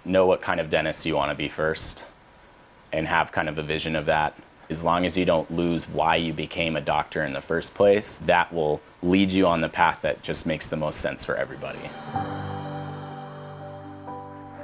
know what kind of dentist you want to be first and have kind of a vision of that. As long as you don't lose why you became a doctor in the first place, that will lead you on the path that just makes the most sense for everybody.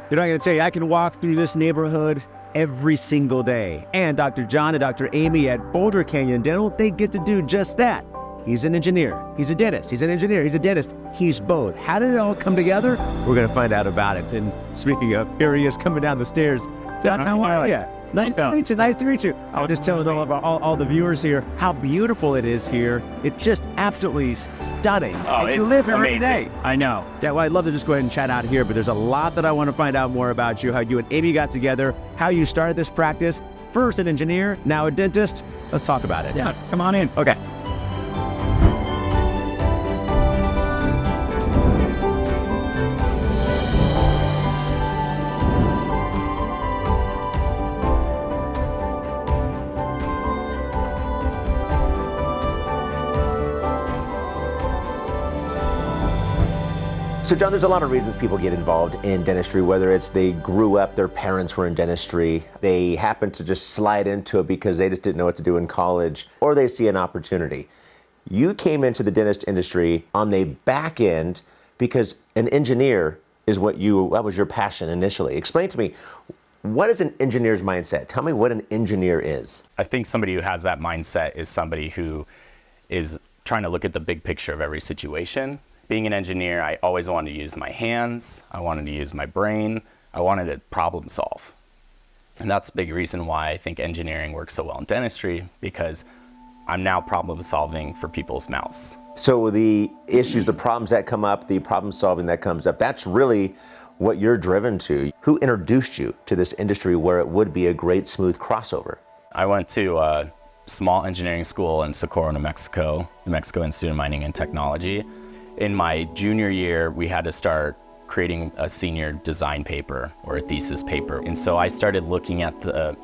You know, I'm going to tell you, I can walk through this neighborhood every single day. And Dr. Jon and Dr. Amy at Boulder Canyon Dental, they get to do just that. He's an engineer, he's a dentist, he's an engineer, he's a dentist, he's both. How did it all come together? We're going to find out about it. And speaking of, here he is coming down the stairs. John, how are you? Nice to meet you. Nice to meet you. I was just telling all the viewers here how beautiful it is here. It's just absolutely stunning. Oh, and you it's live here amazing. every day. I know. Yeah, well, I'd love to just go ahead and chat out here, but there's a lot that I want to find out more about you, how you and Amy got together, how you started this practice. First an engineer, now a dentist. Let's talk about it. Yeah, come on in. Okay. So John, there's a lot of reasons people get involved in dentistry, whether it's they grew up, their parents were in dentistry, they happen to just slide into it because they just didn't know what to do in college, or they see an opportunity. You came into the dentist industry on the back end because an engineer is that was your passion initially. Explain to me, what is an engineer's mindset? Tell me what an engineer is. I think somebody who has that mindset is somebody who is trying to look at the big picture of every situation. Being an engineer, I always wanted to use my hands, I wanted to use my brain, I wanted to problem solve. And that's a big reason why I think engineering works so well in dentistry, because I'm now problem solving for people's mouths. So the issues, the problems that come up, the problem solving that comes up, that's really what you're driven to. Who introduced you to this industry where it would be a great smooth crossover? I went to a small engineering school in Socorro, New Mexico Institute of Mining and Technology. In my junior year, we had to start creating a senior design paper or a thesis paper. And so I started looking at the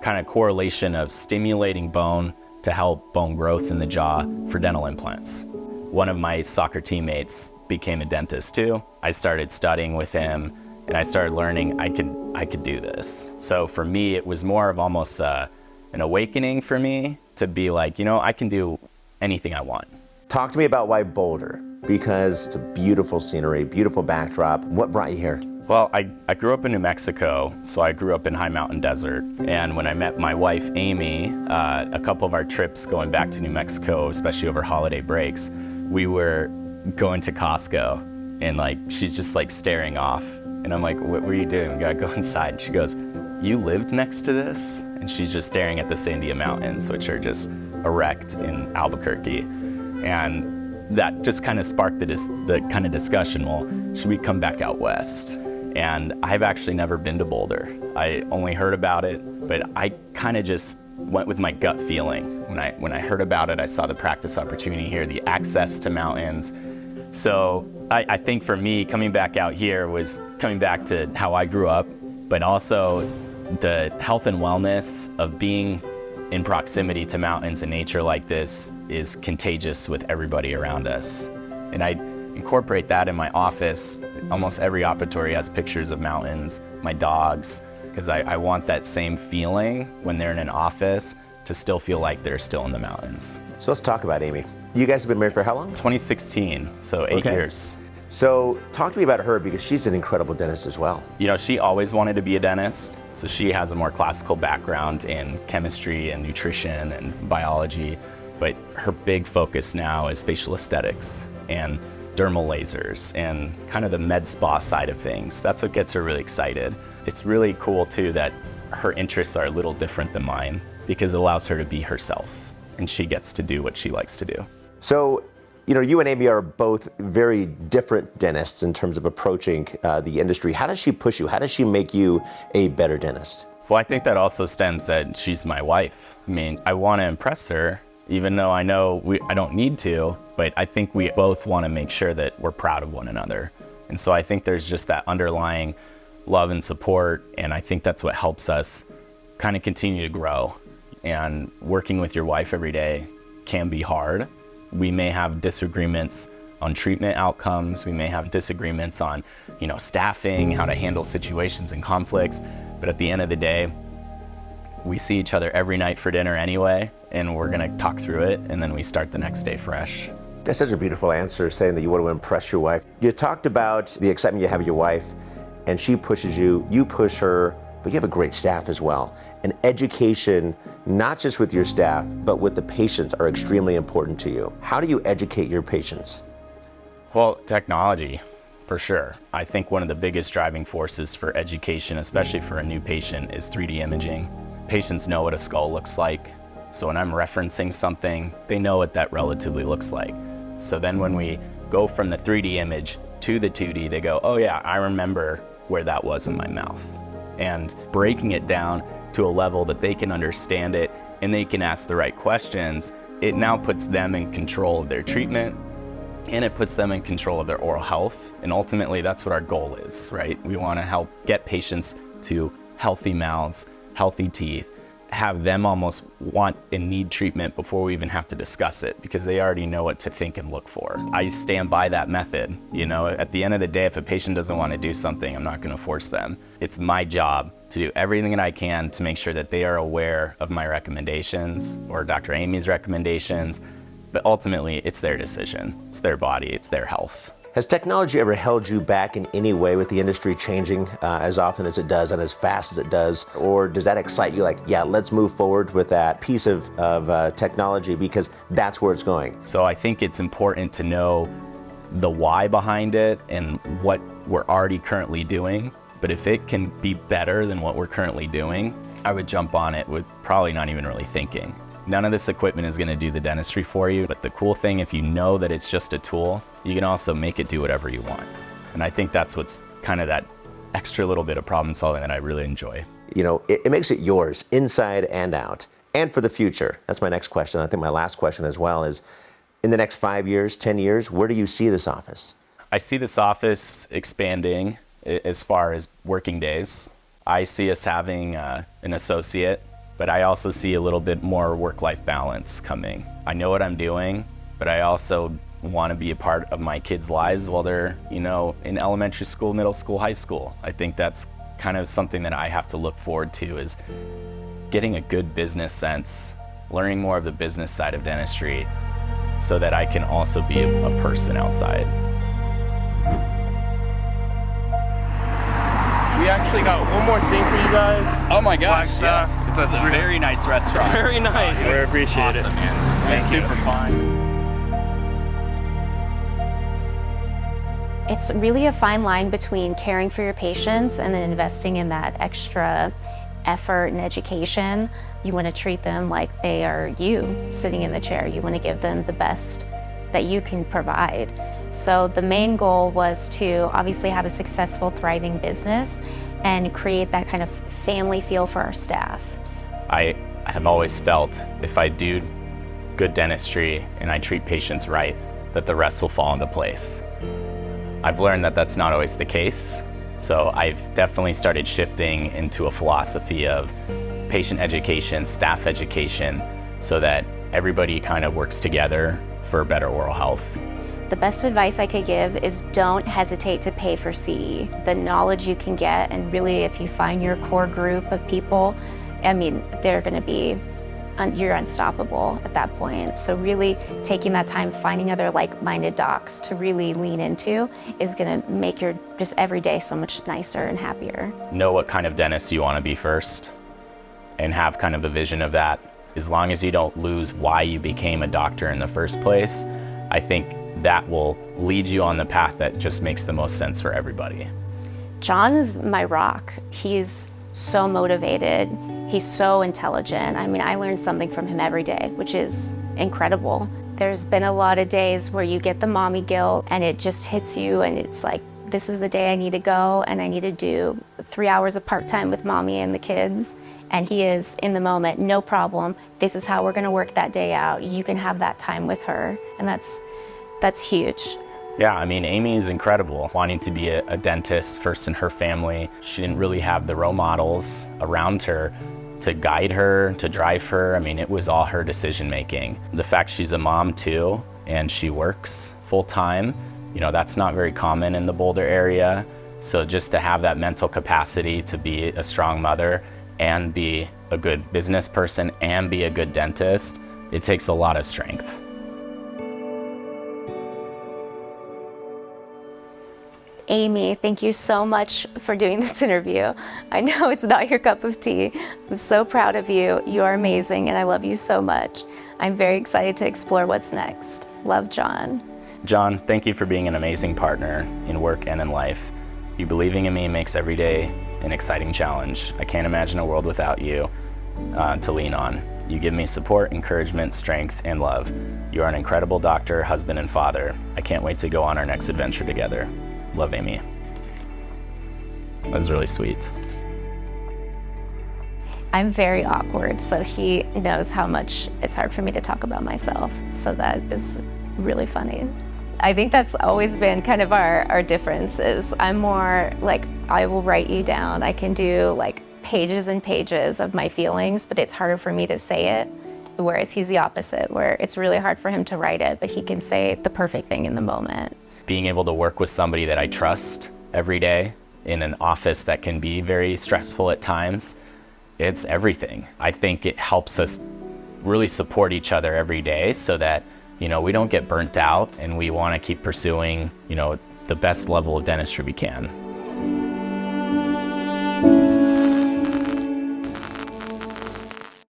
kind of correlation of stimulating bone to help bone growth in the jaw for dental implants. One of my soccer teammates became a dentist too. I started studying with him and I started learning I could do this. So for me, it was more of almost an awakening for me to be like, I can do anything I want. Talk to me about why Boulder, because it's a beautiful scenery, beautiful backdrop. What brought you here? Well, I grew up in New Mexico, so I grew up in high mountain desert. And when I met my wife, Amy, a couple of our trips going back to New Mexico, especially over holiday breaks, we were going to Costco and she's just staring off. And I'm like, what were you doing? We gotta go inside. And she goes, you lived next to this? And she's just staring at the Sandia Mountains, which are just erect in Albuquerque. And that just kind of sparked the kind of discussion, well, should we come back out west? And I've actually never been to Boulder. I only heard about it, but I kind of just went with my gut feeling. When I heard about it, I saw the practice opportunity here, the access to mountains. So I think for me, coming back out here was coming back to how I grew up, but also the health and wellness of being in proximity to mountains and nature like this is contagious with everybody around us. And I incorporate that in my office. Almost every operatory has pictures of mountains, my dogs, because I want that same feeling when they're in an office to still feel like they're still in the mountains. So let's talk about Amy. You guys have been married for how long? 2016, so 8 years. So talk to me about her, because she's an incredible dentist as well. She always wanted to be a dentist, so she has a more classical background in chemistry and nutrition and biology, but her big focus now is facial aesthetics and dermal lasers and kind of the med spa side of things. That's what gets her really excited. It's really cool too that her interests are a little different than mine, because it allows her to be herself and she gets to do what she likes to do. So, you and Amy are both very different dentists in terms of approaching the industry. How does she push you? How does she make you a better dentist? Well, I think that also stems that she's my wife. I mean, I want to impress her, even though I know I don't need to, but I think we both want to make sure that we're proud of one another. And so I think there's just that underlying love and support, and I think that's what helps us kind of continue to grow. And working with your wife every day can be hard. We may have disagreements on treatment outcomes. We may have disagreements on, staffing, how to handle situations and conflicts. But at the end of the day, we see each other every night for dinner anyway, and we're gonna talk through it, and then we start the next day fresh. That's such a beautiful answer, saying that you want to impress your wife. You talked about the excitement you have with your wife, and she pushes you, you push her, but you have a great staff as well. And education, not just with your staff, but with the patients, are extremely important to you. How do you educate your patients? Well, technology, for sure. I think one of the biggest driving forces for education, especially for a new patient, is 3D imaging. Patients know what a skull looks like, so when I'm referencing something, they know what that relatively looks like. So then when we go from the 3D image to the 2D, they go, oh yeah, I remember where that was in my mouth. And breaking it down to a level that they can understand it and they can ask the right questions, it now puts them in control of their treatment, and it puts them in control of their oral health. And ultimately, that's what our goal is, right? We want to help get patients to healthy mouths, healthy teeth, have them almost want and need treatment before we even have to discuss it, because they already know what to think and look for. I stand by that method. At the end of the day, if a patient doesn't want to do something, I'm not going to force them. It's my job to do everything that I can to make sure that they are aware of my recommendations or Dr. Amy's recommendations, but ultimately it's their decision. It's their body, it's their health. Has technology ever held you back in any way with the industry changing as often as it does and as fast as it does? Or does that excite you, like, yeah, let's move forward with that piece of technology because that's where it's going? So I think it's important to know the why behind it and what we're already currently doing. But if it can be better than what we're currently doing, I would jump on it with probably not even really thinking. None of this equipment is going to do the dentistry for you, but the cool thing, if you know that it's just a tool, you can also make it do whatever you want. And I think that's what's kind of that extra little bit of problem solving that I really enjoy. It makes it yours, inside and out, and for the future. That's my next question. I think my last question as well is, in the next 5 years, 10 years, where do you see this office? I see this office expanding as far as working days. I see us having an associate, but I also see a little bit more work-life balance coming. I know what I'm doing, but I also want to be a part of my kids' lives while they're, in elementary school, middle school, high school. I think that's kind of something that I have to look forward to, is getting a good business sense, learning more of the business side of dentistry so that I can also be a person outside. We actually got one more thing for you guys. Oh my gosh, Like, yes. It's a very nice restaurant. Very nice. We appreciate it. Awesome, man. It's super fun. It's really a fine line between caring for your patients and then investing in that extra effort and education. You want to treat them like they are you sitting in the chair. You want to give them the best that you can provide. So the main goal was to obviously have a successful, thriving business and create that kind of family feel for our staff. I have always felt if I do good dentistry and I treat patients right, that the rest will fall into place. I've learned that that's not always the case. So I've definitely started shifting into a philosophy of patient education, staff education, so that everybody kind of works together for better oral health. The best advice I could give is don't hesitate to pay for CE. The knowledge you can get, and really if you find your core group of people, they're going to be, you're unstoppable at that point. So really taking that time, finding other like-minded docs to really lean into is going to make your just every day so much nicer and happier. Know what kind of dentist you want to be first and have kind of a vision of that. As long as you don't lose why you became a doctor in the first place, I think that will lead you on the path that just makes the most sense for everybody. Jon is my rock. He's so motivated. He's so intelligent. I learn something from him every day, which is incredible. There's been a lot of days where you get the mommy guilt and it just hits you and it's like, this is the day I need to go and I need to do 3 hours of part-time with mommy and the kids. And he is in the moment, no problem. This is how we're gonna work that day out. You can have that time with her. And that's huge. Yeah, Amy is incredible. Wanting to be a dentist first in her family. She didn't really have the role models around her to guide her, to drive her. It was all her decision making. The fact she's a mom too, and she works full time. You know, that's not very common in the Boulder area. So just to have that mental capacity to be a strong mother and be a good business person and be a good dentist, it takes a lot of strength. Amy, thank you so much for doing this interview. I know it's not your cup of tea. I'm so proud of you. You are amazing, and I love you so much. I'm very excited to explore what's next. Love, Jon. Jon, thank you for being an amazing partner in work and in life. You believing in me makes every day an exciting challenge. I can't imagine a world without you to lean on. You give me support, encouragement, strength, and love. You are an incredible doctor, husband, and father. I can't wait to go on our next adventure together. Love, Amy. That was really sweet. I'm very awkward, so he knows how much it's hard for me to talk about myself. So that is really funny. I think that's always been kind of our difference is I'm more like, I will write you down. I can do like pages and pages of my feelings, but it's harder for me to say it. Whereas he's the opposite, where it's really hard for him to write it, but he can say the perfect thing in the moment. Being able to work with somebody that I trust every day in an office that can be very stressful at times, it's everything. I think it helps us really support each other every day so that, you know, we don't get burnt out and we want to keep pursuing, you know, the best level of dentistry we can.